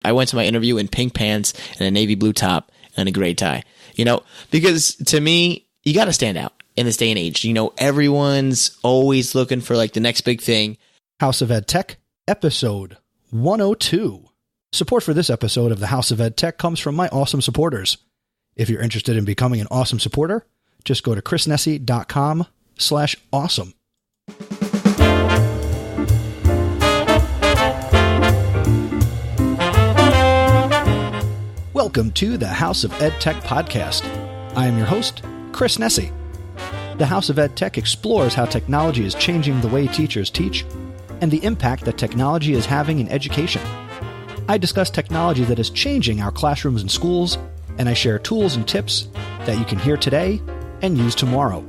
I went to my interview in pink pants and a navy blue top and a gray tie, because to me, you got to stand out in this day and age. Everyone's always looking for like the next big thing. House of Edtech, episode 102. Support for this episode of the House of Edtech comes from my awesome supporters. If you're interested in becoming an awesome supporter, just go to chrisnessy.com/awesome. Welcome to the House of Edtech podcast. I am your host, Chris Nessy. The House of Edtech explores how technology is changing the way teachers teach and the impact that technology is having in education. I discuss technology that is changing our classrooms and schools, and I share tools and tips that you can hear today and use tomorrow.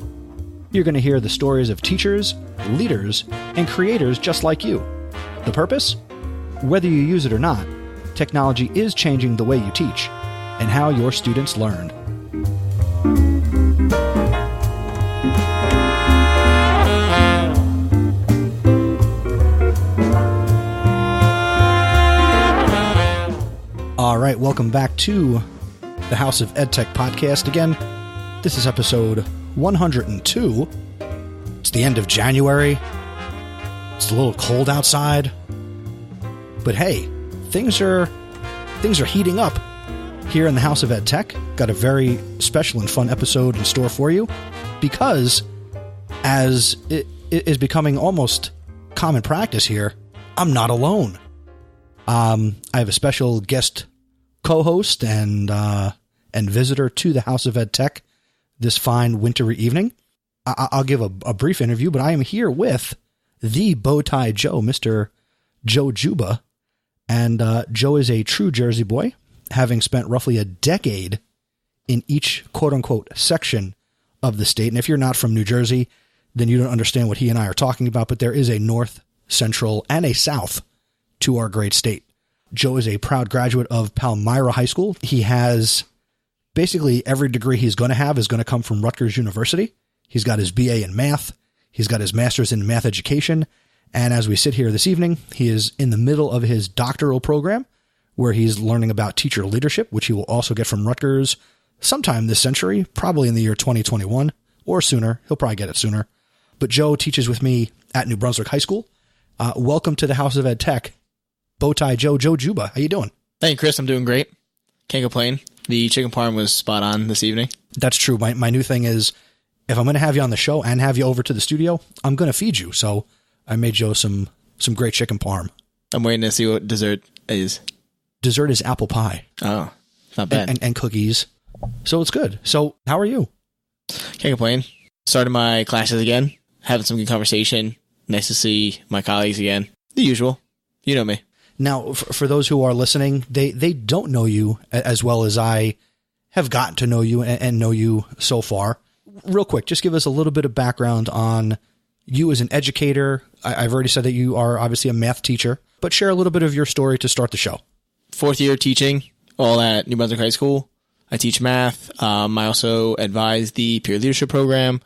You're going to hear the stories of teachers, leaders, and creators just like you. The purpose? Whether you use it or not, technology is changing the way you teach and how your students learn. All right, welcome back to the House of Edtech podcast. Again, this is episode 102. It's the end of January. It's a little cold outside. But hey, things are heating up here in the House of Edtech. Got a very special and fun episode in store for you because, as it is becoming almost common practice here, I'm not alone. I have a special guest co-host and visitor to the House of Edtech this fine wintry evening. I'll give a brief interview, but I am here with the Bowtie Joe, Mr. Joe Dziuba. And Joe is a true Jersey boy, having spent roughly a decade in each quote-unquote section of the state. And if you're not from New Jersey, then you don't understand what he and I are talking about, but there is a north, central, and a south to our great state. Joe is a proud graduate of Palmyra High School. He has basically every degree he's going to have is going to come from Rutgers University. He's got his BA in math. He's got his master's in math education. And as we sit here this evening, he is in the middle of his doctoral program where he's learning about teacher leadership, which he will also get from Rutgers sometime this century, probably in the year 2021 or sooner. He'll probably get it sooner. But Joe teaches with me at New Brunswick High School. Welcome to the House of Edtech, Bowtie Joe Dziuba. How you doing? Thank you, Chris. I'm doing great. Can't complain. The chicken parm was spot on this evening. That's true. My new thing is, if I'm going to have you on the show and have you over to the studio, I'm going to feed you. So I made Joe some great chicken parm. I'm waiting to see what dessert is. Dessert is apple pie. Oh, not bad. And cookies. So it's good. So how are you? Can't complain. Started my classes again. Having some good conversation. Nice to see my colleagues again. The usual. You know me. Now, for those who are listening, they don't know you as well as I have gotten to know you and know you so far. Real quick, just give us a little bit of background on you as an educator. I've already said that you are obviously a math teacher, but share a little bit of your story to start the show. Fourth year teaching, all at New Brunswick High School. I teach math. I also advise the peer leadership program.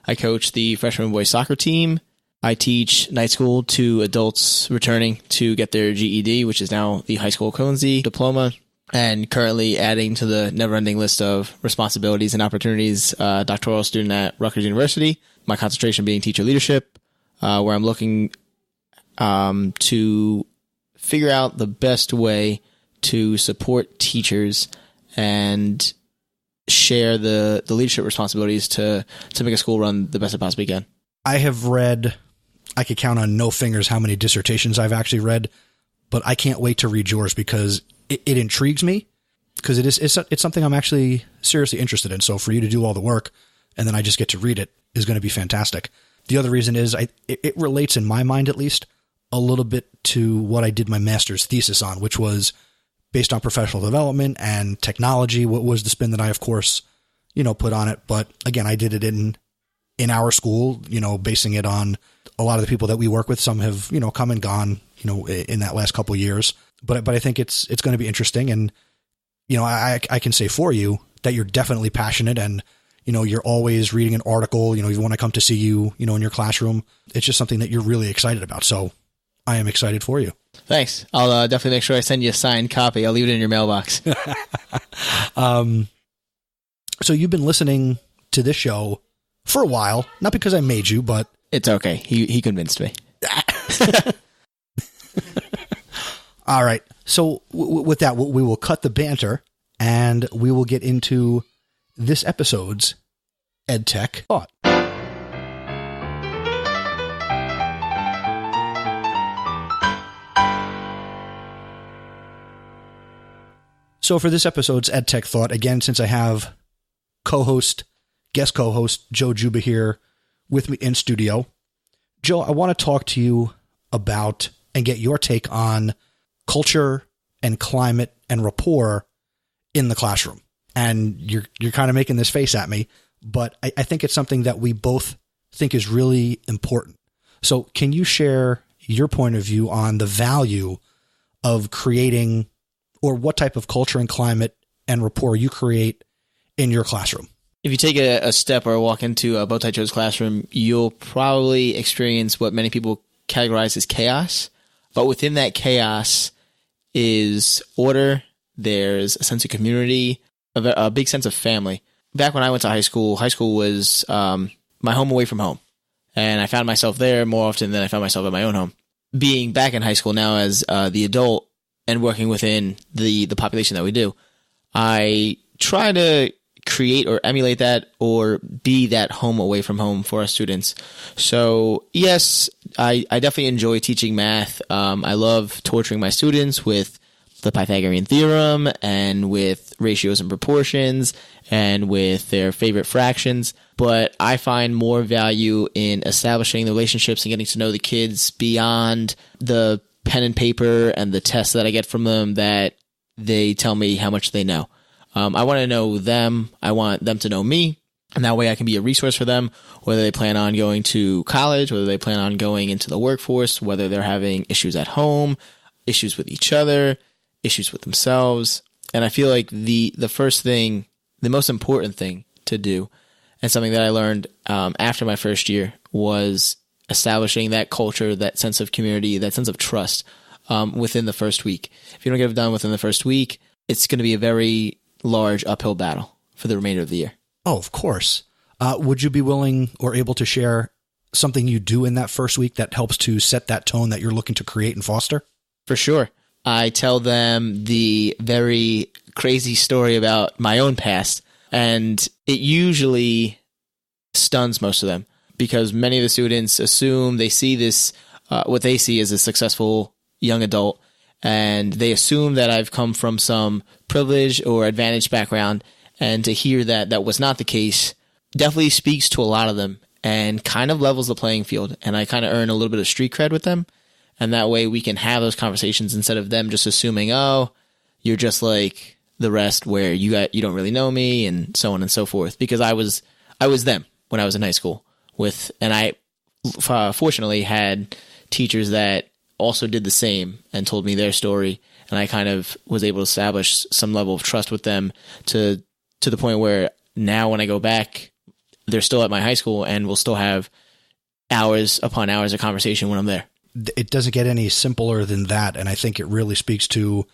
I coach the freshman boys soccer team. I teach night school to adults returning to get their GED, which is now the high school equivalency diploma, and currently adding to the never-ending list of responsibilities and opportunities, doctoral student at Rutgers University. My concentration being teacher leadership, where I'm looking to figure out the best way to support teachers and share the leadership responsibilities to make a school run the best it possibly can. I have read, I could count on no fingers how many dissertations I've actually read, but I can't wait to read yours because it intrigues me, because it's something I'm actually seriously interested in. So for you to do all the work and then I just get to read it is going to be fantastic. The other reason is it relates, in my mind at least, a little bit to what I did my master's thesis on, which was based on professional development and technology. What was the spin that I, of course, put on it. But again, I did it in our school, basing it on a lot of the people that we work with. Some have, come and gone, in that last couple of years. But I think it's going to be interesting. And, I can say for you that you're definitely passionate and, you're always reading an article, even when I come to see you, in your classroom. It's just something that you're really excited about. So I am excited for you. Thanks. I'll definitely make sure I send you a signed copy. I'll leave it in your mailbox. So you've been listening to this show for a while, not because I made you, but... It's okay. He convinced me. All right. So with that, we will cut the banter and we will get into this episode's EdTech Thought. So for this episode's EdTech Thought, again, since I have guest co-host Joe Dziuba here with me in studio, Joe, I want to talk to you about and get your take on culture and climate and rapport in the classroom. And you're kind of making this face at me, but I think it's something that we both think is really important. So can you share your point of view on the value of creating, or what type of culture and climate and rapport you create in your classroom? If you take a step or walk into a Bowtie Joe's classroom, you'll probably experience what many people categorize as chaos. But within that chaos is order. There's a sense of community, a big sense of family. Back when I went to high school was my home away from home. And I found myself there more often than I found myself at my own home. Being back in high school now as the adult and working within the population that we do, I try to create or emulate that or be that home away from home for our students. So yes, I definitely enjoy teaching math. I love torturing my students with the Pythagorean theorem and with ratios and proportions and with their favorite fractions. But I find more value in establishing the relationships and getting to know the kids beyond the pen and paper and the tests that I get from them that they tell me how much they know. I want to know them. I want them to know me. And that way I can be a resource for them, whether they plan on going to college, whether they plan on going into the workforce, whether they're having issues at home, issues with each other, issues with themselves. And I feel like the first thing, the most important thing to do, and something that I learned after my first year, was establishing that culture, that sense of community, that sense of trust within the first week. If you don't get it done within the first week, it's going to be a very large uphill battle for the remainder of the year. Oh, of course. Would you be willing or able to share something you do in that first week that helps to set that tone that you're looking to create and foster? For sure. I tell them the very crazy story about my own past, and it usually stuns most of them because many of the students assume they see this, what they see as a successful young adult, and they assume that I've come from some privileged or advantaged background. And to hear that that was not the case definitely speaks to a lot of them and kind of levels the playing field. And I kind of earn a little bit of street cred with them. And that way we can have those conversations instead of them just assuming, oh, you're just like the rest where you don't really know me and so on and so forth. Because I was them when I was in high school and I fortunately had teachers that also did the same and told me their story. And I kind of was able to establish some level of trust with them to the point where now when I go back, they're still at my high school and we'll still have hours upon hours of conversation when I'm there. It doesn't get any simpler than that. And I think it really speaks to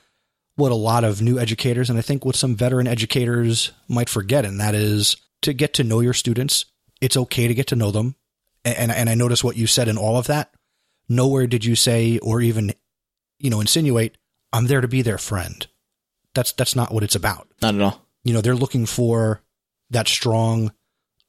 what a lot of new educators, and I think what some veteran educators might forget, and that is to get to know your students. It's okay to get to know them. And I notice what you said in all of that. Nowhere did you say or even, insinuate, I'm there to be their friend. That's not what it's about. Not at all. They're looking for that strong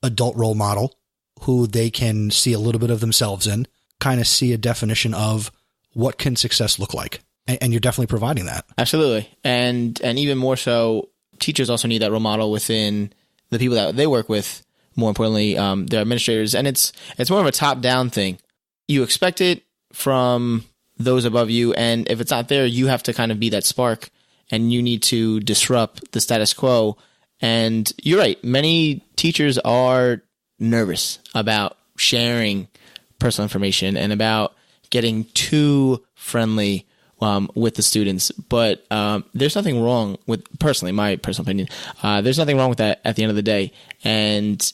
adult role model who they can see a little bit of themselves in, kind of see a definition of what can success look like. And you're definitely providing that. Absolutely. And even more so, teachers also need that role model within the people that they work with. More importantly, their administrators. And it's more of a top-down thing. You expect it from those above you. And if it's not there, you have to kind of be that spark and you need to disrupt the status quo. And you're right. Many teachers are nervous about sharing personal information and about getting too friendly with the students. But there's nothing wrong with, personally, my personal opinion, there's nothing wrong with that at the end of the day. And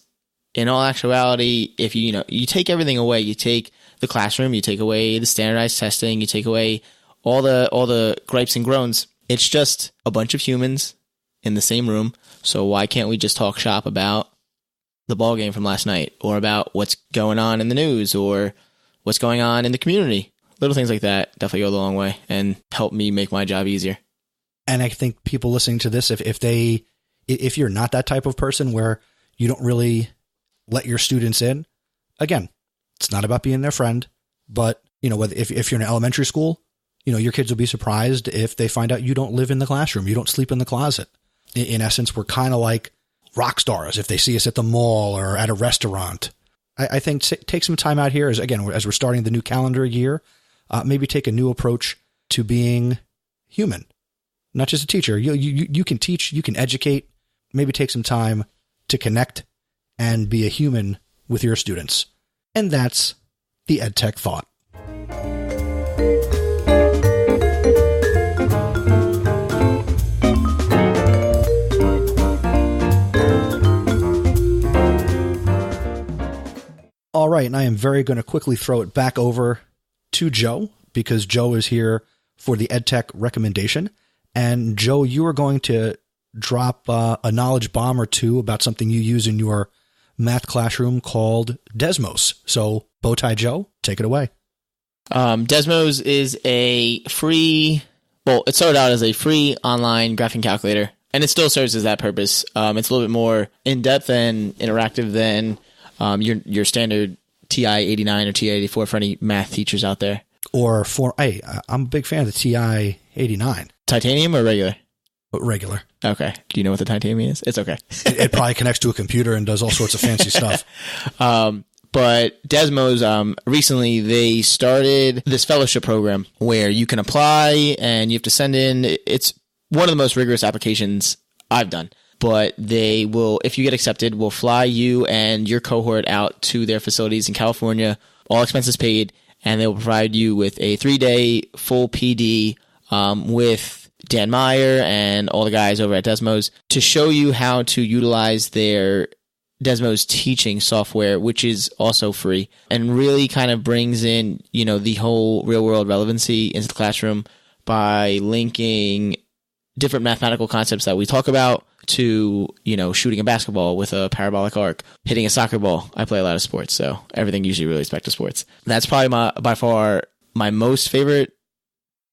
in all actuality, if you take everything away, you take the classroom, you take away the standardized testing, you take away all the gripes and groans. It's just a bunch of humans in the same room. So why can't we just talk shop about the ball game from last night, or about what's going on in the news, or what's going on in the community? Little things like that definitely go a long way and help me make my job easier. And I think people listening to this, if you're not that type of person where you don't really let your students in, again, it's not about being their friend, but if you're in elementary school, your kids will be surprised if they find out you don't live in the classroom, you don't sleep in the closet. In essence, we're kind of like rock stars if they see us at the mall or at a restaurant. I think take some time out here as we're starting the new calendar year, maybe take a new approach to being human, not just a teacher. You can teach, you can educate, maybe take some time to connect and be a human with your students. And that's the EdTech Thought. All right, and I am very going to quickly throw it back over to Joe, because Joe is here for the EdTech recommendation. And Joe, you are going to drop a knowledge bomb or two about something you use in your math classroom called Desmos. So, Bowtie Joe, take it away. Desmos is a free, it started out as a free online graphing calculator, and it still serves as that purpose. It's a little bit more in-depth and interactive than your standard TI-89 or TI-84 for any math teachers out there. Or I'm a big fan of the TI-89. Titanium or regular? Regular. Okay. Do you know what the titanium is? It's okay. It probably connects to a computer and does all sorts of fancy stuff. But Desmos, recently they started this fellowship program where you can apply and you have to send in. It's one of the most rigorous applications I've done. But they will, if you get accepted, will fly you and your cohort out to their facilities in California, all expenses paid, and they will provide you with a 3-day full PD with Dan Meyer and all the guys over at Desmos to show you how to utilize their Desmos teaching software, which is also free, and really kind of brings in, the whole real-world relevancy into the classroom by linking different mathematical concepts that we talk about to, shooting a basketball with a parabolic arc, hitting a soccer ball. I play a lot of sports, so everything usually relates back to sports. That's probably by far my most favorite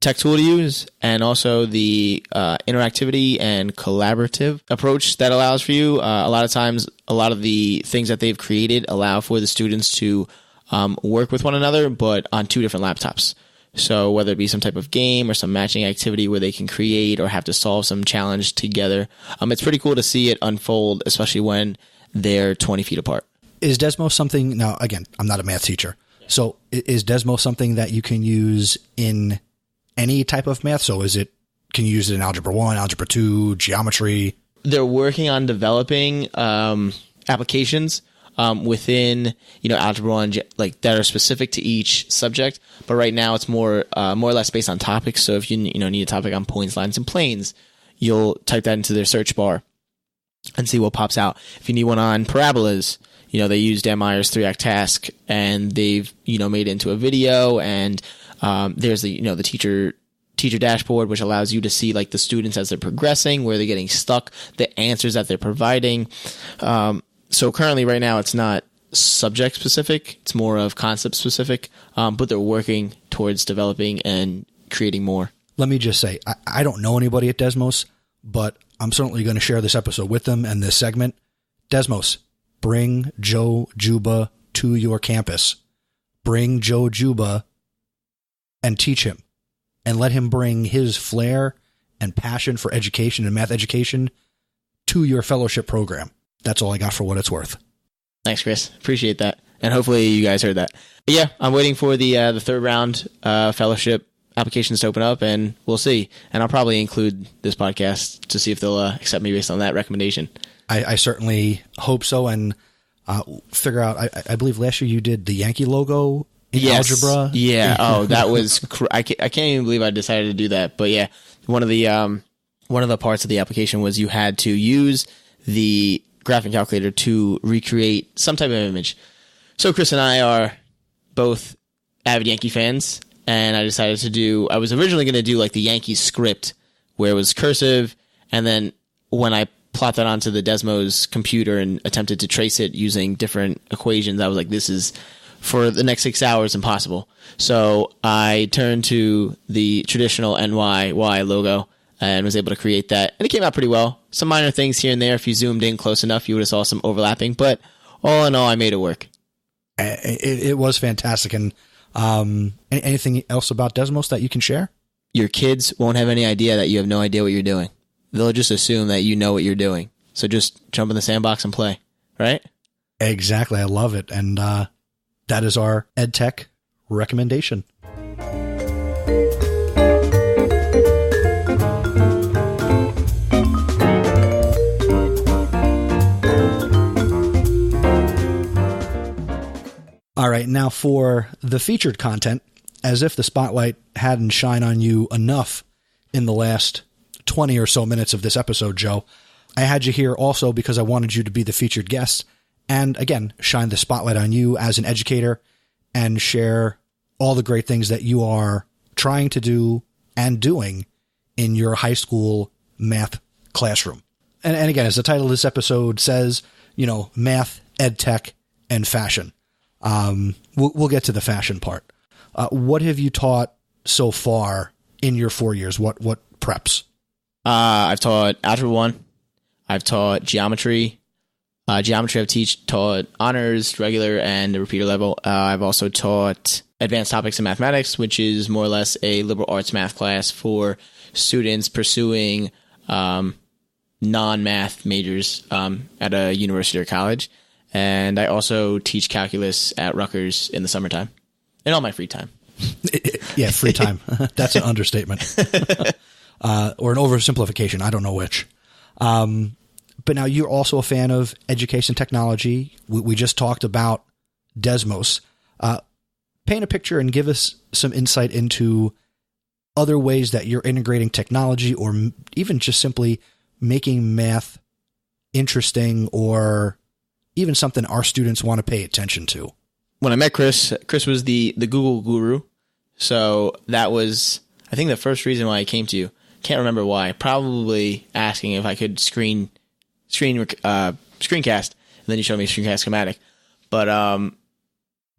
tech tool to use, and also the interactivity and collaborative approach that allows for you. A lot of times, a lot of the things that they've created allow for the students to work with one another, but on two different laptops. So whether it be some type of game or some matching activity where they can create or have to solve some challenge together, it's pretty cool to see it unfold, especially when they're 20 feet apart. Is Desmos something, now again, I'm not a math teacher, so is Desmos something that you can use in any type of math? So can you use it in Algebra 1, Algebra 2, geometry? They're working on developing applications within, Algebra 1, that are specific to each subject. But right now it's more or less based on topics. So if you need a topic on points, lines, and planes, you'll type that into their search bar and see what pops out. If you need one on parabolas, they use Dan Meyer's 3-act task, and they've, made it into a video, and there's the teacher dashboard, which allows you to see the students as they're progressing, where they're getting stuck, the answers that they're providing. So currently right now it's not subject specific, it's more of concept specific, but they're working towards developing and creating more. Let me just say, I don't know anybody at Desmos, but I'm certainly going to share this episode with them and this segment. Desmos, bring Joe Dziuba to your campus. Bring Joe Dziuba and teach him, and let him bring his flair and passion for education and math education to your fellowship program. That's all I got for what it's worth. Thanks, Chris. Appreciate that. And hopefully you guys heard that. But yeah, I'm waiting for the third round fellowship applications to open up, and we'll see. And I'll probably include this podcast to see if they'll accept me based on that recommendation. I certainly hope so, and figure out, I believe last year you did the Yankee logo in algebra. Yeah. Oh, that was, I can't even believe I decided to do that. But yeah, one of the parts of the application was you had to use the graphing calculator to recreate some type of image. So Chris and I are both avid Yankee fans, and I decided I was originally going to do like the Yankees script where it was cursive, and then when I plot that onto the Desmos computer and attempted to trace it using different equations, I was like, this is for the next 6 hours impossible. So I turned to the traditional NYY logo and was able to create that, and it came out pretty well. Some minor things here and there. If you zoomed in close enough, you would have saw some overlapping, but all in all, I made it work. It was fantastic. And anything else about Desmos that you can share? Your kids won't have any idea that you have no idea what you're doing. They'll just assume that you know what you're doing. So just jump in the sandbox and play, right? Exactly. I love it. And that is our Edtech recommendation. All right, now for the featured content, as if the spotlight hadn't shine on you enough in the last 20 or so minutes of this episode, Joe, I had you here also because I wanted you to be the featured guest and, again, shine the spotlight on you as an educator and share all the great things that you are trying to do and doing in your high school math classroom. And again, as the title of this episode says, math, ed tech, and fashion. We'll get to the fashion part. What have you taught so far in your 4 years? What preps? I've taught Algebra 1. I've taught Geometry. Geometry I've taught honors, regular, and the repeater level. I've also taught Advanced Topics in Mathematics, which is more or less a liberal arts math class for students pursuing non-math majors at a university or college. And I also teach calculus at Rutgers in the summertime, in all my free time. Yeah, free time. That's an understatement. Or an oversimplification. I don't know which. But now you're also a fan of education technology. We just talked about Desmos. Paint a picture and give us some insight into other ways that you're integrating technology or even just simply making math interesting or even something our students want to pay attention to. When I met Chris was the Google guru. So that was, I think, the first reason why I came to you. Can't remember why. Probably asking if I could screencast, and then you showed me a screencast schematic. But a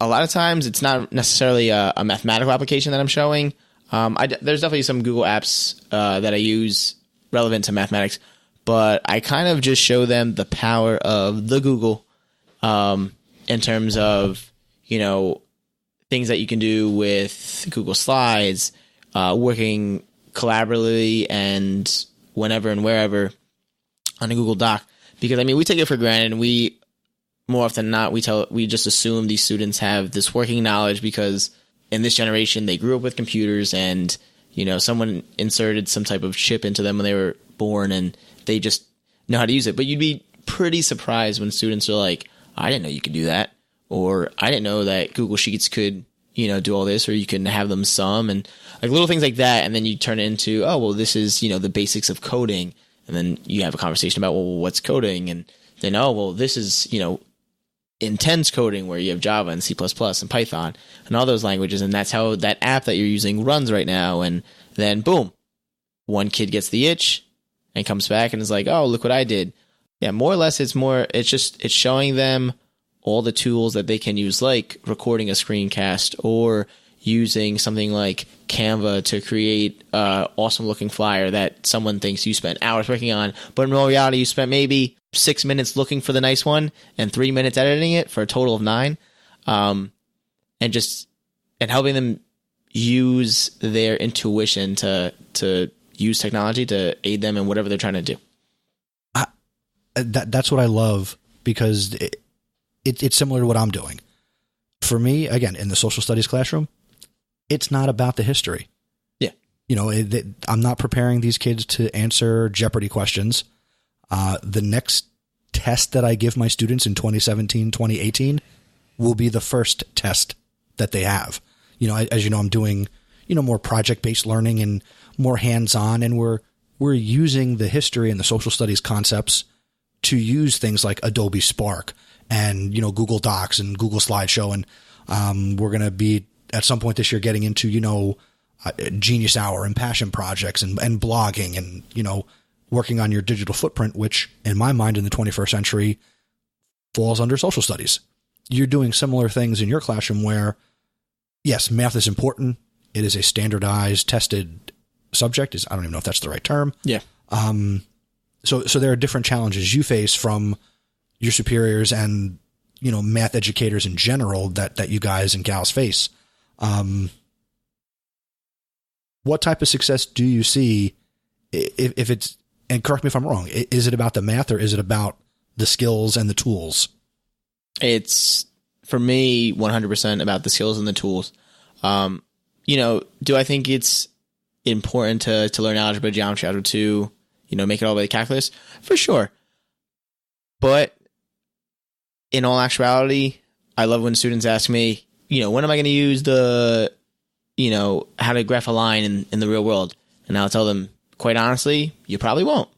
lot of times it's not necessarily a mathematical application that I'm showing. There's definitely some Google apps that I use relevant to mathematics, but I kind of just show them the power of the Google in terms of, things that you can do with Google Slides, working collaboratively and whenever and wherever on a Google Doc. Because, we take it for granted, and we, more often than not, we just assume these students have this working knowledge because in this generation they grew up with computers and, someone inserted some type of chip into them when they were born and they just know how to use it. But you'd be pretty surprised when students are like, I didn't know you could do that. Or I didn't know that Google Sheets could, do all this, or you can have them sum and like little things like that. And then you turn it into, oh, well, this is, the basics of coding. And then you have a conversation about, well, what's coding? And then, oh, well, this is, intense coding where you have Java and C++ and Python and all those languages. And that's how that app that you're using runs right now. And then boom, one kid gets the itch and comes back and is like, oh, look what I did. Yeah, more or less, it's showing them all the tools that they can use, like recording a screencast or using something like Canva to create an awesome looking flyer that someone thinks you spent hours working on, but in real reality, you spent maybe 6 minutes looking for the nice one and 3 minutes editing it for a total of 9. And helping them use their intuition to use technology to aid them in whatever they're trying to do. That's what I love because it's similar to what I'm doing. For me, again, in the social studies classroom, it's not about the history. Yeah. I'm not preparing these kids to answer Jeopardy questions. The next test that I give my students in 2017, 2018 will be the first test that they have. As you know, I'm doing, more project-based learning and more hands-on, and we're using the history and the social studies concepts to use things like Adobe Spark and, Google Docs and Google Slideshow. And we're going to be at some point this year getting into, Genius Hour and passion projects and blogging and, working on your digital footprint, which in my mind in the 21st century falls under social studies. You're doing similar things in your classroom where, yes, math is important. It is a standardized, tested subject. I don't even know if that's the right term. Yeah. So there are different challenges you face from your superiors and, math educators in general that you guys and gals face. What type of success do you see if it's, and correct me if I'm wrong, is it about the math or is it about the skills and the tools? It's, for me, 100% about the skills and the tools. Do I think it's important to learn algebra, geometry, algebra 2, make it all the way to calculus? For sure. But in all actuality, I love when students ask me, when am I going to use the, how to graph a line in the real world? And I'll tell them, quite honestly, you probably won't.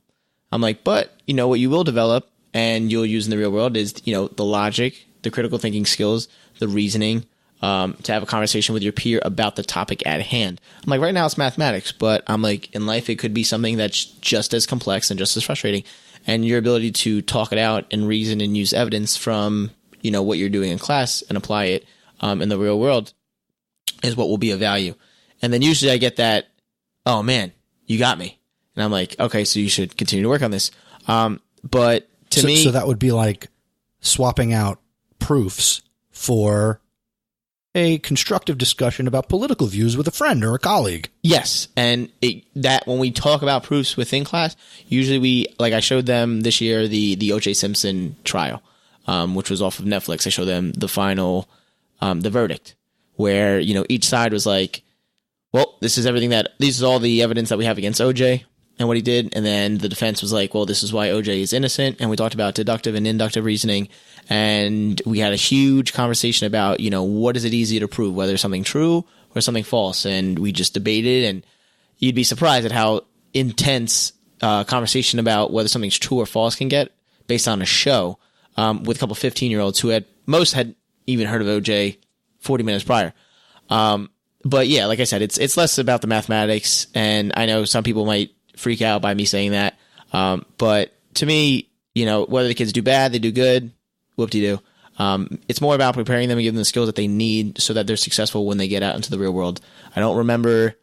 I'm like, but, what you will develop and you'll use in the real world is, the logic, the critical thinking skills, the reasoning, to have a conversation with your peer about the topic at hand. I'm like, right now it's mathematics, but I'm like, in life, it could be something that's just as complex and just as frustrating. And your ability to talk it out and reason and use evidence from, what you're doing in class and apply it in the real world is what will be of value. And then usually I get that, oh man, you got me. And I'm like, okay, so you should continue to work on this. But to me, so that would be like swapping out proofs for a constructive discussion about political views with a friend or a colleague. Yes. And that when we talk about proofs within class, usually I showed them this year, the O.J. Simpson trial, which was off of Netflix. I showed them the final, the verdict, where, each side was like, well, this is all the evidence that we have against O.J. and what he did. And then the defense was like, well, this is why O.J. is innocent. And we talked about deductive and inductive reasoning. And we had a huge conversation about, what is it easier to prove, whether something true or something false. And we just debated, and you'd be surprised at how intense conversation about whether something's true or false can get based on a show with a couple 15-year-olds who most had even heard of O.J. 40 minutes prior. But yeah, like I said, it's less about the mathematics, and I know some people might freak out by me saying that. But to me, whether the kids do bad, they do good, whoop-de-doo. It's more about preparing them and giving them the skills that they need so that they're successful when they get out into the real world. I don't remember,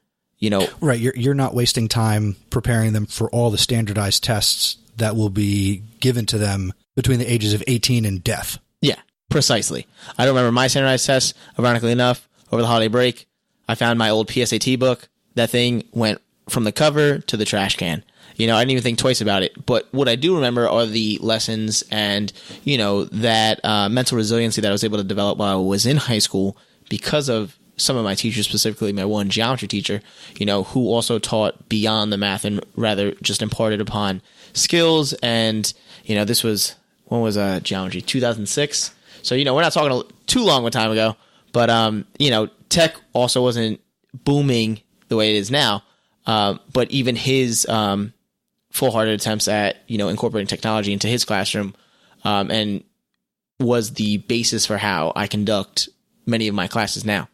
Right. You're not wasting time preparing them for all the standardized tests that will be given to them between the ages of 18 and death. Yeah, precisely. I don't remember my standardized tests. Ironically enough, over the holiday break, I found my old PSAT book. That thing went from the cover to the trash can. I didn't even think twice about it. But what I do remember are the lessons and, that mental resiliency that I was able to develop while I was in high school because of some of my teachers, specifically my one geometry teacher, who also taught beyond the math and rather just imparted upon skills. And, this was, when was geometry? 2006. So, we're not talking too long a time ago. But, tech also wasn't booming the way it is now. But even his full-hearted attempts at, incorporating technology into his classroom and was the basis for how I conduct many of my classes now.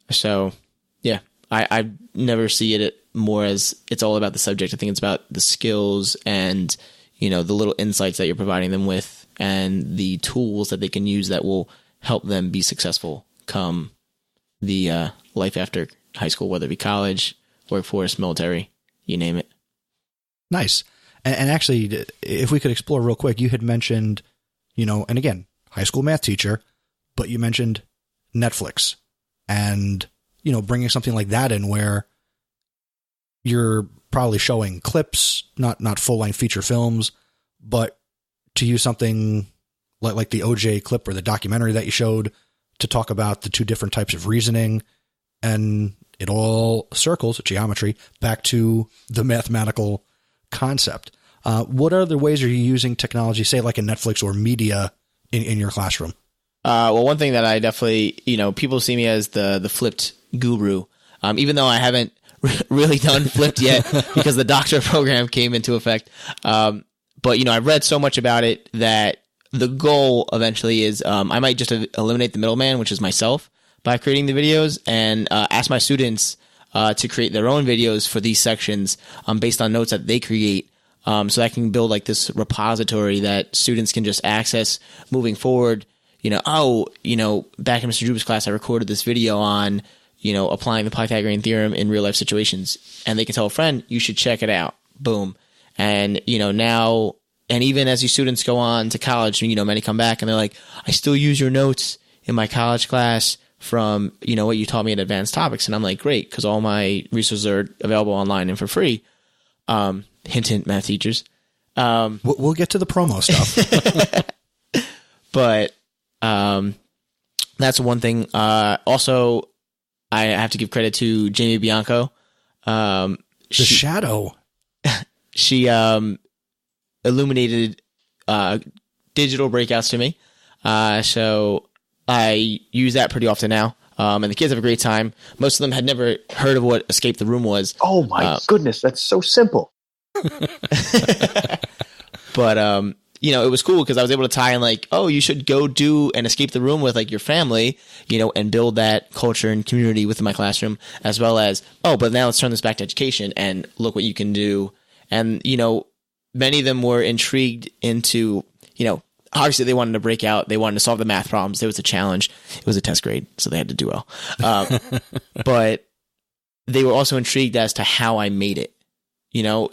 So, yeah, I never see it more as it's all about the subject. I think it's about the skills and, the little insights that you're providing them with and the tools that they can use that will help them be successful come the life after high school, whether it be college, workforce, military, you name it. Nice. And actually, if we could explore real quick, you had mentioned, and again, high school math teacher, but you mentioned Netflix and, bringing something like that in where you're probably showing clips, not full-length feature films, but to use something like the OJ clip or the documentary that you showed to talk about the two different types of reasoning, and it all circles geometry back to the mathematical concept. What other ways are you using technology, say like in Netflix or media in your classroom? Well, one thing that I definitely, people see me as the flipped guru, even though I haven't really done flipped yet because the doctorate program came into effect. But, I've read so much about it that the goal eventually is I might just eliminate the middleman, which is myself, by creating the videos, and ask my students to create their own videos for these sections based on notes that they create. So I can build like this repository that students can just access moving forward. Back in Mr. Dziuba's class, I recorded this video on, applying the Pythagorean theorem in real life situations, and they can tell a friend, you should check it out. Boom. And, now, and even as these students go on to college, many come back and they're like, I still use your notes in my college class from, what you taught me in advanced topics. And I'm like, great, because all my resources are available online and for free. Hint, hint, math teachers. We'll get to the promo stuff. But that's one thing. Also, I have to give credit to Jamie Bianco. The Shadow. She illuminated digital breakouts to me. So I use that pretty often now. And the kids have a great time. Most of them had never heard of what Escape the Room was. Oh my goodness, that's so simple. But it was cool because I was able to tie in like, oh, you should go do and escape the room with like your family, and build that culture and community within my classroom, as well as, oh, but now let's turn this back to education and look what you can do. And, many of them were intrigued into, obviously they wanted to break out. They wanted to solve the math problems. There was a challenge. It was a test grade, so they had to do well. But they were also intrigued as to how I made it,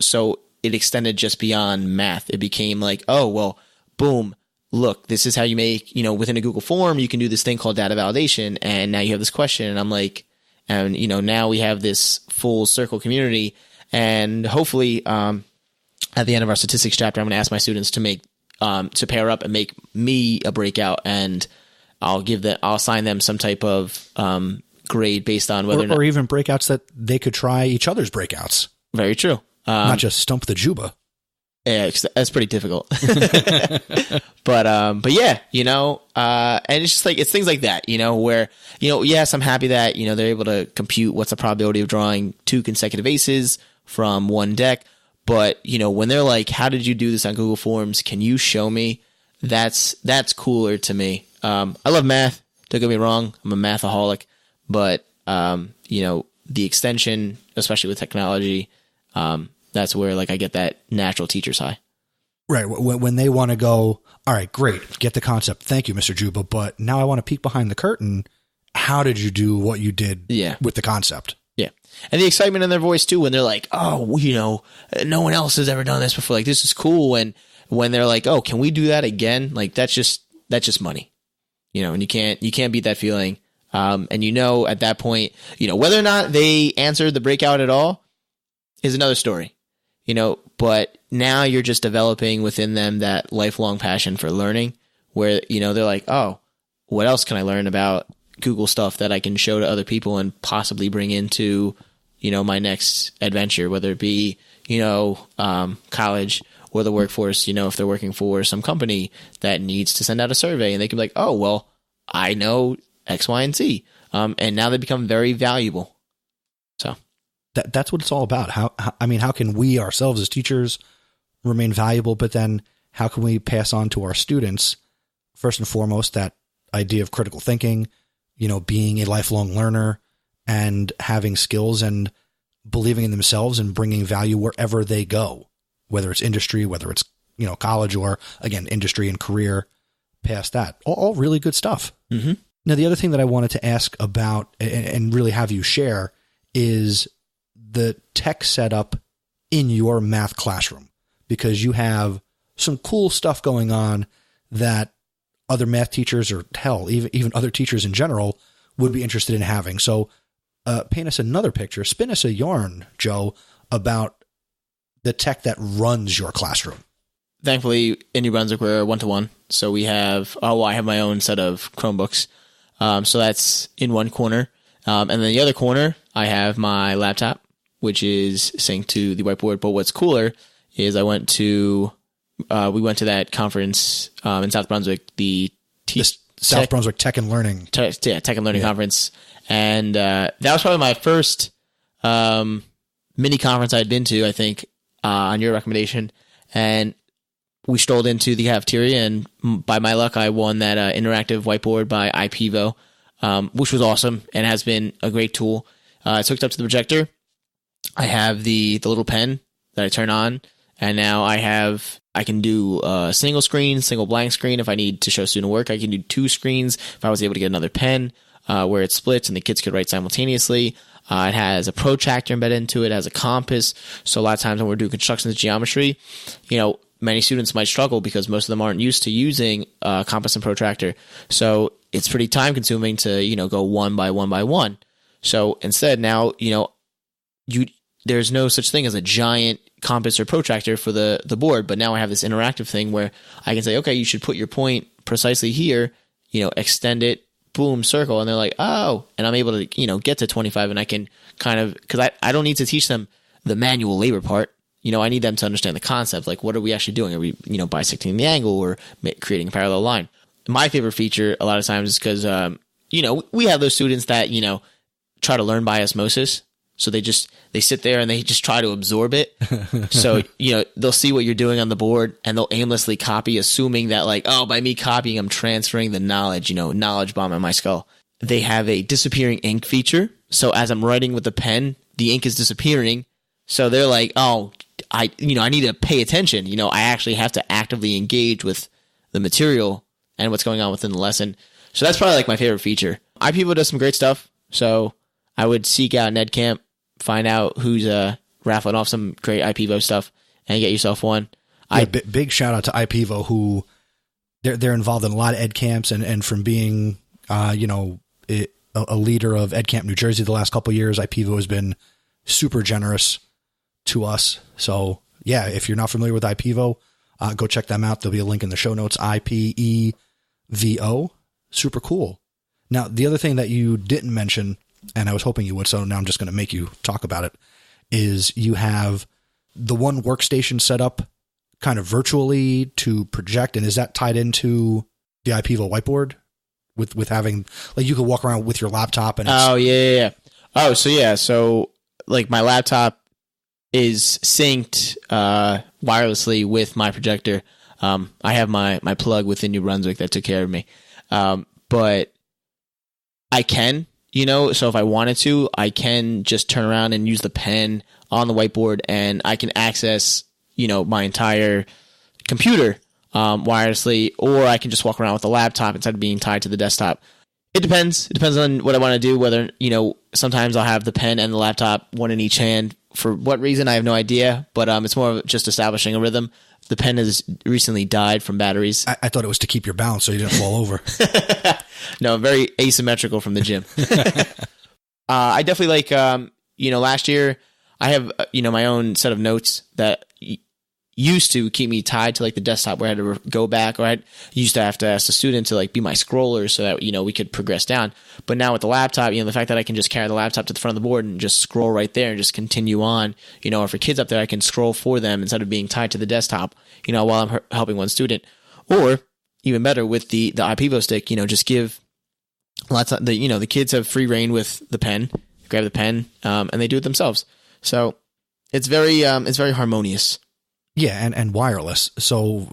so it extended just beyond math. It became like, oh, well, boom, look, this is how you make, within a Google form, you can do this thing called data validation. And now you have this question. And I'm like, and, now we have this full circle community. And hopefully, at the end of our statistics chapter, I'm going to ask my students to make, to pair up and make me a breakout. And I'll assign them some type of, grade based on whether or even breakouts that they could try each other's breakouts. Very true. Not just stump the Dziuba. Yeah, that's pretty difficult. But yeah, and it's just like, it's things like that, where, yes, I'm happy that, they're able to compute what's the probability of drawing 2 consecutive aces from one deck. But, when they're like, how did you do this on Google Forms? Can you show me? That's cooler to me. I love math. Don't get me wrong. I'm a mathaholic, but, the extension, especially with technology, that's where like I get that natural teacher's high. Right. When they want to go, all right, great. Get the concept. Thank you, Mr. Dziuba. But now I want to peek behind the curtain. How did you do what you did with the concept? Yeah. And the excitement in their voice too, when they're like, oh, no one else has ever done this before. Like, this is cool. And when they're like, oh, can we do that again? Like, that's just money, and you can't beat that feeling. And at that point, whether or not they answered the breakout at all is another story, but now you're just developing within them that lifelong passion for learning where, they're like, oh, what else can I learn about Google stuff that I can show to other people and possibly bring into, my next adventure, whether it be, college or the workforce, if they're working for some company that needs to send out a survey and they can be like, oh, well, I know X, Y, and Z. And now they become very valuable. So that's what it's all about. How can we ourselves as teachers remain valuable, but then how can we pass on to our students, first and foremost, that idea of critical thinking, being a lifelong learner and having skills and believing in themselves and bringing value wherever they go, whether it's industry, whether it's, college or again, industry and career past that, all really good stuff. Mm-hmm. Now, the other thing that I wanted to ask about and really have you share is the tech setup in your math classroom, because you have some cool stuff going on that other math teachers or hell, even other teachers in general would be interested in having. So paint us another picture, spin us a yarn, Joe, about the tech that runs your classroom. Thankfully, in New Brunswick, we're 1-to-1. So we have, I have my own set of Chromebooks. So that's in one corner. And then the other corner, I have my laptop, which is synced to the whiteboard. But what's cooler is we went to that conference in South Brunswick, the South Brunswick Tech and Learning. Tech and Learning Conference. And that was probably my first mini conference I'd been to, I think, on your recommendation. And we strolled into the cafeteria, and by my luck, I won that interactive whiteboard by IPVO. which was awesome and has been a great tool. It's hooked up to the projector. I have the little pen that I turn on, and now I can do a single screen, single blank screen. If I need to show student work, I can do 2 screens. If I was able to get another pen where it splits and the kids could write simultaneously. It has a protractor embedded into it. It has a compass. So a lot of times when we're doing constructions geometry, many students might struggle because most of them aren't used to using compass and protractor. So it's pretty time consuming to, go one by one by one. So instead now, there's no such thing as a giant compass or protractor for the board, but now I have this interactive thing where I can say, okay, you should put your point precisely here, extend it, boom, circle, and they're like, oh, and I'm able to, get to 25, and I can kind of, because I don't need to teach them the manual labor part. I need them to understand the concept, like what are we actually doing? Are we, bisecting the angle or creating a parallel line? My favorite feature a lot of times is because, we have those students that, try to learn by osmosis. So they sit there and they just try to absorb it. So, they'll see what you're doing on the board and they'll aimlessly copy, assuming that like, oh, by me copying, I'm transferring the knowledge, knowledge bomb in my skull. They have a disappearing ink feature. So as I'm writing with the pen, the ink is disappearing. So they're like, oh, I need to pay attention. I actually have to actively engage with the material and what's going on within the lesson. So that's probably like my favorite feature. IPvo does some great stuff. So I would seek out NedCamp, find out who's raffling off some great IPvo stuff, and get yourself one. Yeah, big shout out to IPvo, who they're involved in a lot of ed camps, and from being a leader of Ed Camp New Jersey the last couple of years, IPvo has been super generous to us. So yeah, if you're not familiar with IPvo, go check them out. There'll be a link in the show notes. IPEVO, super cool. Now, the other thing that you didn't mention, and I was hoping you would, so now I'm just going to make you talk about it, is you have the one workstation set up kind of virtually to project, and is that tied into the IPvo whiteboard with having, like, you could walk around with your laptop and Oh, yeah. Oh, so yeah, so like my laptop is synced wirelessly with my projector. I have my plug within New Brunswick that took care of me. But I can, so if I wanted to, I can just turn around and use the pen on the whiteboard, and I can access, my entire computer wirelessly, or I can just walk around with the laptop instead of being tied to the desktop. It depends. It depends on what I want to do, whether, sometimes I'll have the pen and the laptop, one in each hand. For what reason, I have no idea, but it's more of just establishing a rhythm. The pen has recently died from batteries. I thought it was to keep your balance so you didn't fall over. No, very asymmetrical from the gym. I definitely like, last year I have, my own set of notes that used to keep me tied to like the desktop where I had to go back, or I used to have to ask the student to like be my scroller so that, we could progress down. But now with the laptop, the fact that I can just carry the laptop to the front of the board and just scroll right there and just continue on, or for kids up there, I can scroll for them instead of being tied to the desktop, while I'm helping one student. Or even better with the IPvo stick, just give lots of the kids have free reign with the pen, grab the pen, and they do it themselves. So it's very harmonious. Yeah, and wireless. So,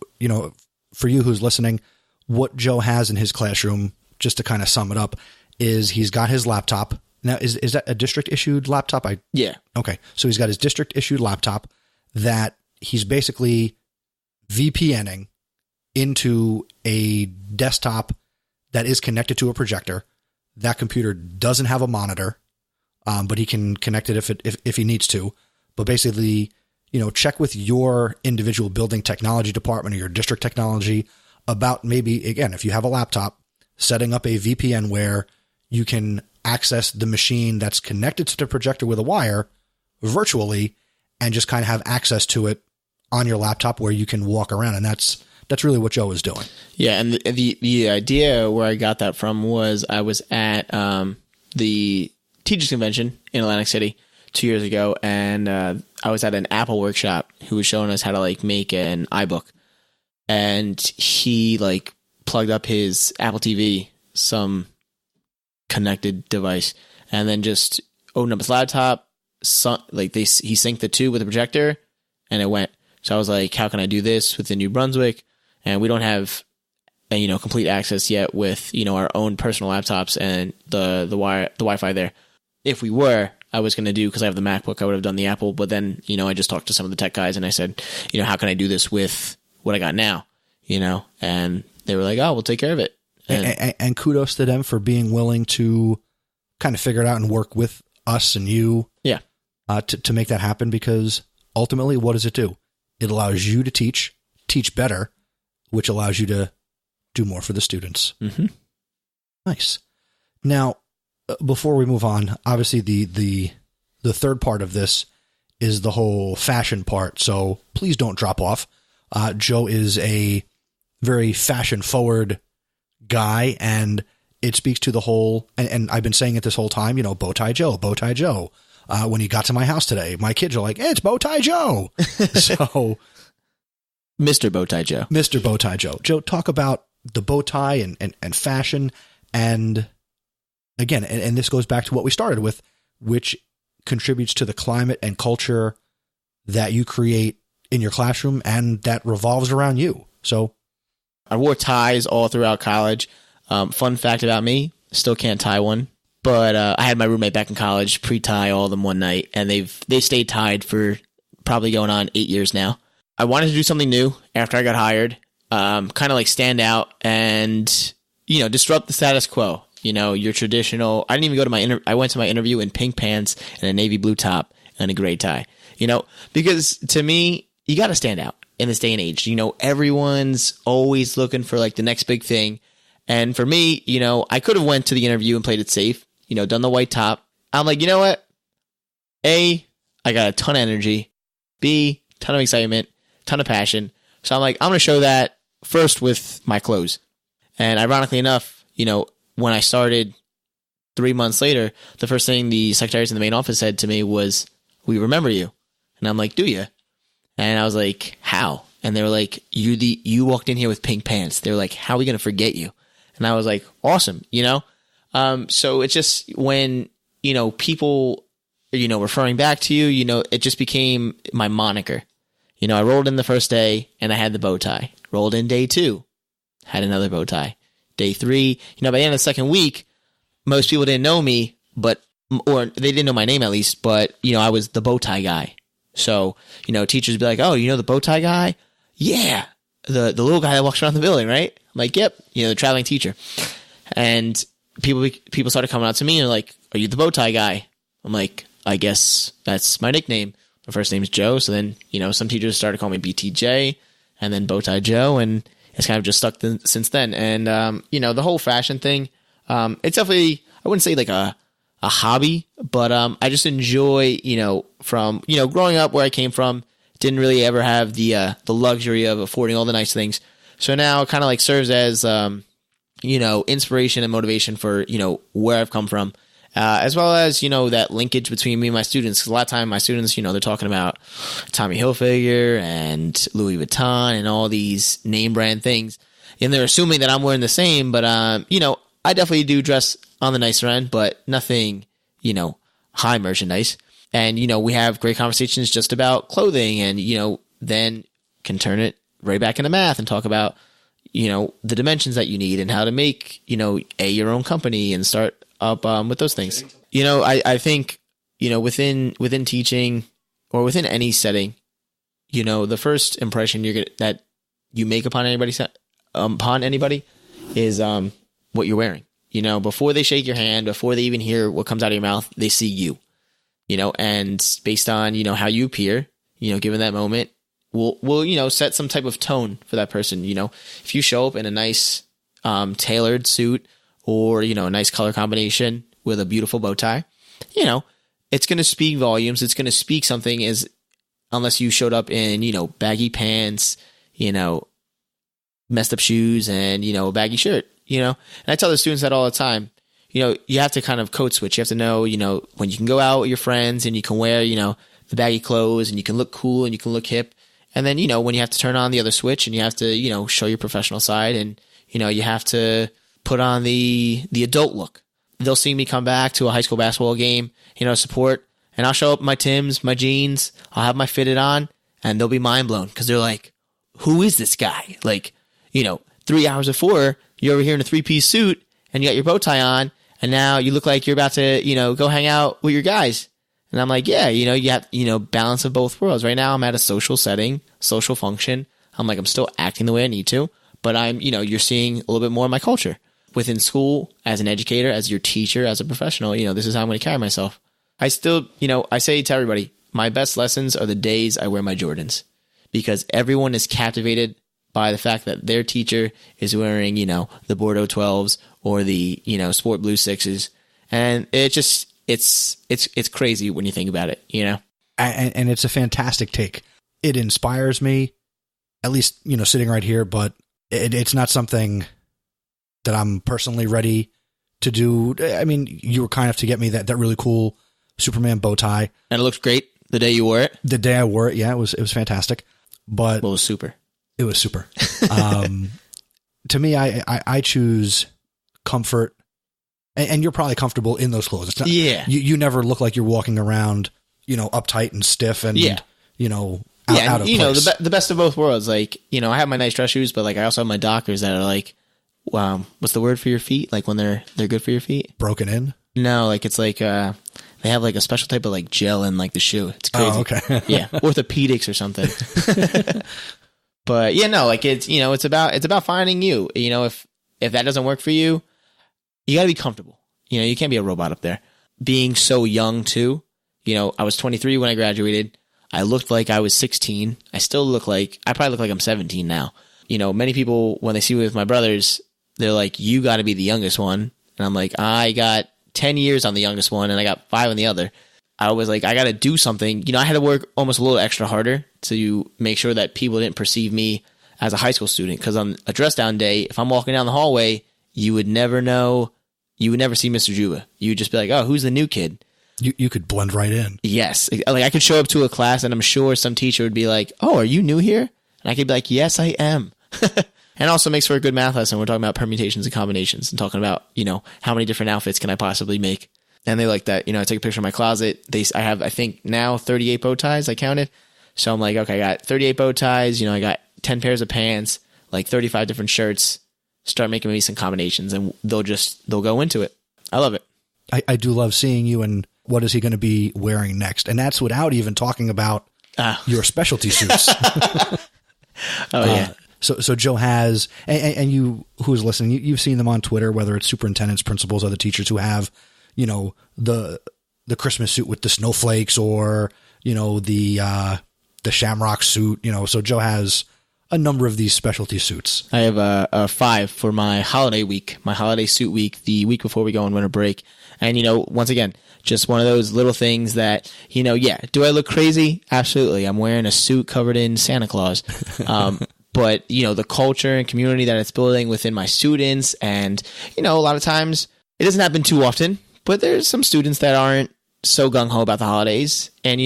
for you who's listening, what Joe has in his classroom, just to kind of sum it up, is he's got his laptop. Now, is that a district-issued laptop? Yeah. Okay, so he's got his district-issued laptop that he's basically VPNing into a desktop that is connected to a projector. That computer doesn't have a monitor, but he can connect it if he needs to. But basically, check with your individual building technology department or your district technology about maybe, again, if you have a laptop, setting up a VPN where you can access the machine that's connected to the projector with a wire virtually and just kind of have access to it on your laptop where you can walk around. And that's really what Joe is doing. Yeah. And the idea where I got that from was I was at the Teachers Convention in Atlantic City 2 years ago, and I was at an Apple workshop who was showing us how to like make an iBook, and he like plugged up his Apple TV, some connected device, and then just opened up his laptop. He synced the two with the projector, and it went. So I was like, how can I do this with the New Brunswick? And we don't have complete access yet with, our own personal laptops and the Wi-Fi there. If we were, I was going to do, because I have the MacBook, I would have done the Apple. But then, I just talked to some of the tech guys and I said, how can I do this with what I got now? And they were like, oh, we'll take care of it. And kudos to them for being willing to kind of figure it out and work with us and you. Yeah. To make that happen, because ultimately, what does it do? It allows you to teach better, which allows you to do more for the students. Mm-hmm. Nice. Now, before we move on, obviously the third part of this is the whole fashion part. So please don't drop off. Joe is a very fashion forward guy, and it speaks to the whole, and I've been saying it this whole time, bow tie Joe, bow tie Joe. When he got to my house today, my kids are like, hey, it's bow tie Joe. So Mr. Bowtie Joe. Mr. Bowtie Joe. Joe, talk about the bow tie and fashion. And again, and this goes back to what we started with, which contributes to the climate and culture that you create in your classroom and that revolves around you. So I wore ties all throughout college. Fun fact about me, still can't tie one. But I had my roommate back in college pre-tie all of them one night, and they stayed tied for probably going on 8 years now. I wanted to do something new after I got hired, kind of like stand out and, disrupt the status quo. Your traditional, I didn't even go to I went to my interview in pink pants and a navy blue top and a gray tie, because to me, you got to stand out in this day and age. Everyone's always looking for like the next big thing. And for me, I could have went to the interview and played it safe, done the white top. I'm like, you know what? A, I got a ton of energy. B, ton of excitement, ton of passion. So I'm like, I'm going to show that first with my clothes. And ironically enough, when I started 3 months later, the first thing the secretaries in the main office said to me was, we remember you. And I'm like, do you? And I was like, how? And they were like, you walked in here with pink pants. They were like, how are we going to forget you? And I was like, awesome, So it's just when, people, referring back to you, it just became my moniker. I rolled in the first day and I had the bow tie. Rolled in day 2, had another bow tie. Day 3, by the end of the second week, most people didn't know me, or they didn't know my name at least, but, I was the bow tie guy. So, teachers would be like, oh, the bow tie guy? Yeah. The little guy that walks around the building, right? I'm like, yep, the traveling teacher. And people started coming out to me and like, are you the bow tie guy? I'm like, I guess that's my nickname. My first name's Joe. So then, some teachers started calling me BTJ and then bow tie Joe. And it's kind of just stuck since then. And, the whole fashion thing, it's definitely, I wouldn't say like a hobby, but I just enjoy, from, growing up where I came from, didn't really ever have the luxury of affording all the nice things. So now it kind of like serves as, inspiration and motivation for, where I've come from, as well as, that linkage between me and my students. Because a lot of time my students, they're talking about Tommy Hilfiger and Louis Vuitton and all these name brand things. And they're assuming that I'm wearing the same, but, I definitely do dress on the nicer end, but nothing, high merchandise. And, we have great conversations just about clothing and, then can turn it right back into math and talk about, the dimensions that you need and how to make, your own company and start up with those things. I think, within teaching or within any setting, the first impression that you make upon anybody is what you're wearing. Before they shake your hand, before they even hear what comes out of your mouth, they see you. And based on, how you appear, given that moment, we'll set some type of tone for that person. If you show up in a nice, tailored suit or, a nice color combination with a beautiful bow tie, it's going to speak volumes. It's going to speak something unless you showed up in, baggy pants, messed up shoes and, a baggy shirt, and I tell the students that all the time. You have to kind of code switch. You have to know, when you can go out with your friends and you can wear, the baggy clothes and you can look cool and you can look hip. And then, when you have to turn on the other switch and you have to, show your professional side and, you have to put on the adult look. They'll see me come back to a high school basketball game, support, and I'll show up in my Timbs, my jeans, I'll have my fitted on and they'll be mind blown because they're like, who is this guy? Like, 3 hours before, you're over here in a 3-piece suit and you got your bow tie on, and now you look like you're about to, go hang out with your guys. And I'm like, yeah, you have, balance of both worlds. Right now I'm at a social setting, social function. I'm like, I'm still acting the way I need to, but I'm, you're seeing a little bit more of my culture within school as an educator, as your teacher, as a professional. This is how I'm going to carry myself. I still, I say to everybody, my best lessons are the days I wear my Jordans, because everyone is captivated by the fact that their teacher is wearing, the Bordeaux 12s or the, Sport Blue 6s. And it just, it's crazy when you think about it, And it's a fantastic take. It inspires me, at least, sitting right here, but it's not something that I'm personally ready to do. I mean, you were kind enough to get me that really cool Superman bow tie. And it looked great the day you wore it? The day I wore it, yeah, it was fantastic. But well, it was super. It was super. To me, I choose comfort, and you're probably comfortable in those clothes. It's not, yeah. You never look like you're walking around, uptight and stiff and, yeah. Out of place. The best of both worlds. Like, I have my nice dress shoes, but like I also have my Dockers that are like, what's the word for your feet? Like when they're good for your feet? Broken in? No, like it's like, they have like a special type of like gel in like the shoe. It's crazy. Oh, okay. Yeah. Orthopedics or something. But yeah, no, like it's, it's about finding you, if that doesn't work for you, you gotta be comfortable. You can't be a robot up there. Being so young too, I was 23 when I graduated. I looked like I was 16. I probably look like I'm 17 now. Many people, when they see me with my brothers, they're like, you gotta be the youngest one. And I'm like, I got 10 years on the youngest one and I got 5 on the other. I was like, I got to do something. I had to work almost a little extra harder to make sure that people didn't perceive me as a high school student. Because on a dress down day, if I'm walking down the hallway, you would never know. You would never see Mr. Dziuba. You would just be like, oh, who's the new kid? You could blend right in. Yes. Like I could show up to a class and I'm sure some teacher would be like, oh, are you new here? And I could be like, yes, I am. And also makes for a good math lesson. We're talking about permutations and combinations and talking about, how many different outfits can I possibly make? And they like that. I take a picture of my closet. I have, I think now 38 bow ties. I counted. So I'm like, okay, I got 38 bow ties. I got 10 pairs of pants, like 35 different shirts. Start making me some combinations and they'll go into it. I love it. I do love seeing you and what is he going to be wearing next? And that's without even talking about your specialty suits. Yeah. So Joe has, and you who's listening, you've seen them on Twitter, whether it's superintendents, principals, other teachers who have, the Christmas suit with the snowflakes or, the shamrock suit, so Joe has a number of these specialty suits. I have a 5 for my holiday week, my holiday suit week, the week before we go on winter break. And, once again, just one of those little things that, do I look crazy? Absolutely. I'm wearing a suit covered in Santa Claus. But, the culture and community that it's building within my students. And, a lot of times it doesn't happen too often, but there's some students that aren't so gung-ho about the holidays. And,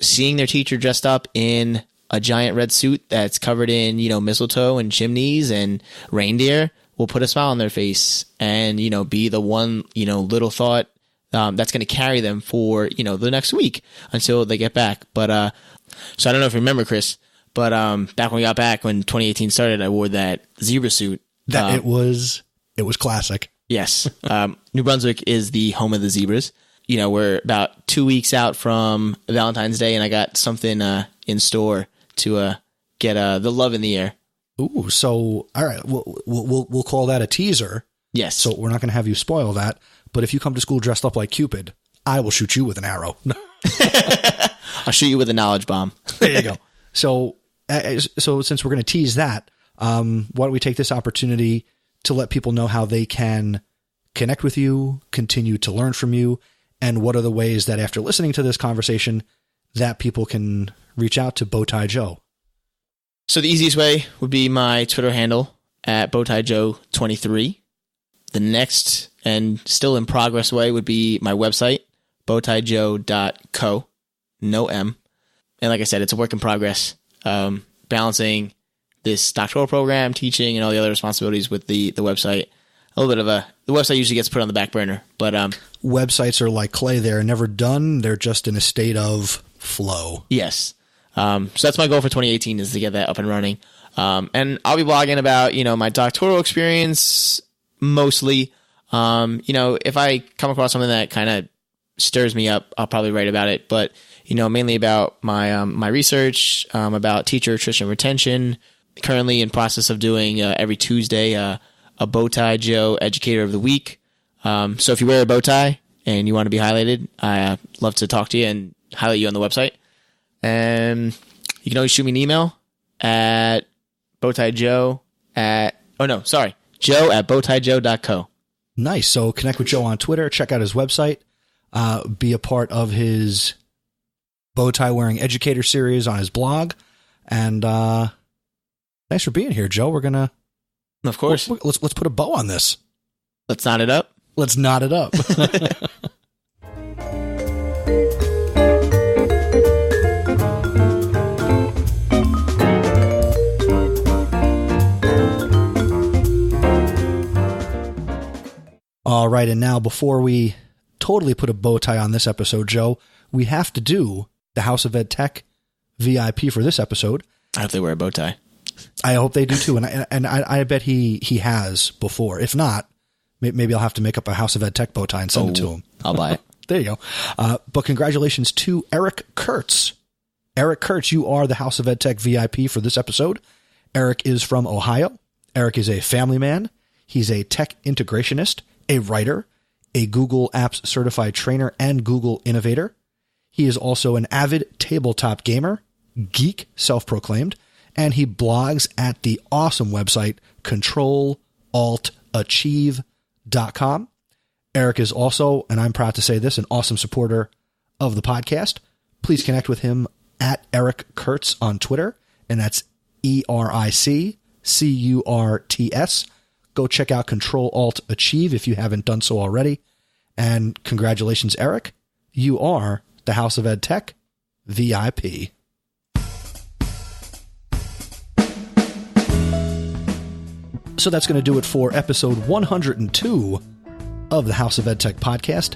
seeing their teacher dressed up in a giant red suit that's covered in, mistletoe and chimneys and reindeer will put a smile on their face and, be the one, little thought that's going to carry them for, the next week until they get back. But so I don't know if you remember, Chris, but back when we got back, when 2018 started, I wore that zebra suit. It was classic. Yes. New Brunswick is the home of the zebras. We're about 2 weeks out from Valentine's Day, and I got something in store to get the love in the air. Ooh, so all right, we'll call that a teaser. Yes. So we're not going to have you spoil that. But if you come to school dressed up like Cupid, I will shoot you with an arrow. I'll shoot you with a knowledge bomb. There you go. So since we're going to tease that, why don't we take this opportunity to let people know how they can connect with you, continue to learn from you, and what are the ways that after listening to this conversation that people can reach out to Bowtie Joe? So the easiest way would be my Twitter handle at BowtieJoe23. The next and still in progress way would be my website, bowtiejoe.co, no M. And like I said, it's a work in progress, balancing this doctoral program, teaching, and all the other responsibilities with the website. A little bit of the website usually gets put on the back burner, but websites are like clay. They're never done. They're just in a state of flow. Yes. So that's my goal for 2018 is to get that up and running. And I'll be blogging about, my doctoral experience mostly. If I come across something that kind of stirs me up, I'll probably write about it. But, mainly about my research, about teacher attrition retention. Currently in process of doing every Tuesday a bow tie Joe Educator of the Week. So if you wear a bow tie and you want to be highlighted, I love to talk to you and highlight you on the website. And you can always shoot me an email at bowtiejoe at bowtiejoe.co. Nice. So connect with Joe on Twitter, check out his website, be a part of his bow tie wearing educator series on his blog. And thanks for being here, Joe. We're gonna, of course, let's put a bow on this. Let's knot it up. Let's knot it up. All right, and now before we totally put a bow tie on this episode, Joe, we have to do the House of Edtech VIP for this episode. I hope they wear a bow tie. I hope they do too, and I bet he has before. If not, maybe I'll have to make up a House of Edtech bow tie and send it to him. I'll buy it. There you go. But congratulations to Eric Kurtz. Eric Kurtz, you are the House of Edtech VIP for this episode. Eric is from Ohio. Eric is a family man. He's a tech integrationist, a writer, a Google Apps certified trainer, and Google innovator. He is also an avid tabletop gamer, geek, self-proclaimed, and he blogs at the awesome website controlaltachieve.com. Eric is also, and I'm proud to say this, an awesome supporter of the podcast. Please connect with him at Eric Kurtz on Twitter, and that's ERICCURTS. Go check out Control-Alt-Achieve if you haven't done so already. And congratulations, Eric. You are the House of Edtech VIP. So that's going to do it for episode 102 of the House of Edtech podcast.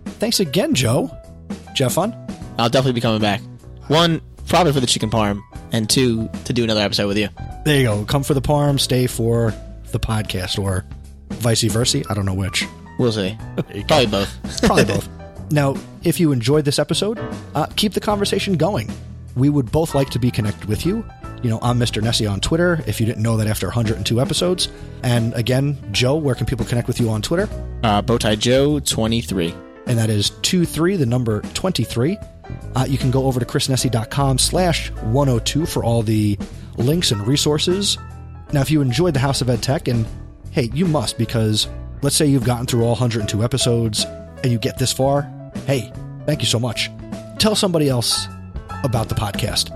Thanks again, Joe. Did you have fun? I'll definitely be coming back. 1, probably for the chicken parm, and 2, to do another episode with you. There you go. Come for the parm, stay for the podcast, or vice versa. I don't know which. We'll see. Probably both. Probably both. Now, if you enjoyed this episode, keep the conversation going. We would both like to be connected with you. I'm Mr. Nessie on Twitter, if you didn't know that after 102 episodes. And again, Joe, where can people connect with you on Twitter? Bowtiejoe23. And that is 23, the number 23. You can go over to chrisnessie.com/102 for all the links and resources. Now, if you enjoyed the House of Edtech, and hey, you must, because let's say you've gotten through all 102 episodes and you get this far, hey, thank you so much. Tell somebody else about the podcast.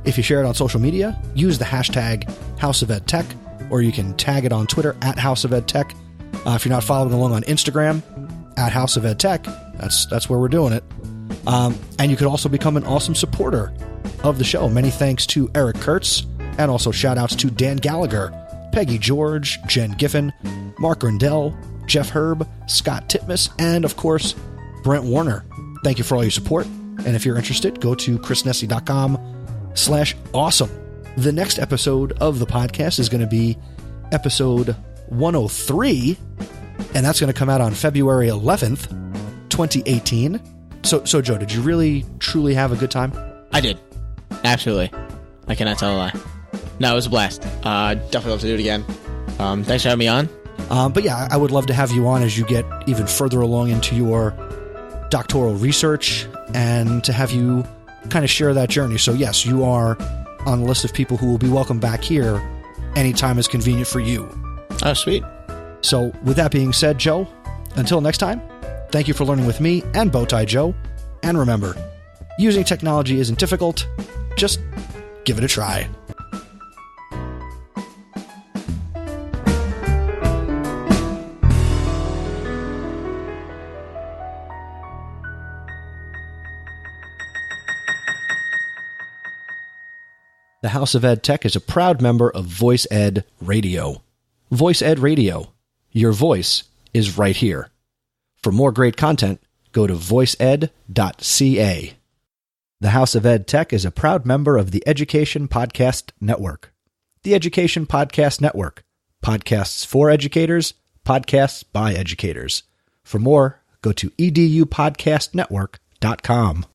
If you share it on social media, use the hashtag House of Edtech, or you can tag it on Twitter at House of Edtech. If you're not following along on Instagram, at House of Edtech, that's where we're doing it. And you could also become an awesome supporter of the show. Many thanks to Eric Kurtz, and also shout-outs to Dan Gallagher, Peggy George, Jen Giffen, Mark Grindell, Jeff Herb, Scott Titmus, and, of course, Brent Warner. Thank you for all your support. And if you're interested, go to chrisnessie.com/awesome. The next episode of the podcast is going to be episode 103, and that's going to come out on February 11th, 2018. So, Joe, did you really, truly have a good time? I did. Absolutely. I cannot tell a lie. No, it was a blast. Definitely love to do it again. Thanks for having me on. But yeah, I would love to have you on as you get even further along into your doctoral research and to have you kind of share that journey. So yes, you are on the list of people who will be welcome back here anytime is convenient for you. Oh, sweet. So with that being said, Joe, until next time, thank you for learning with me and Bowtie Joe. And remember, using technology isn't difficult. Just give it a try. The House of Edtech is a proud member of Voice Ed Radio. Voice Ed Radio. Your voice is right here. For more great content, go to voiceed.ca. The House of Edtech is a proud member of the Education Podcast Network. The Education Podcast Network. Podcasts for educators, podcasts by educators. For more, go to edupodcastnetwork.com.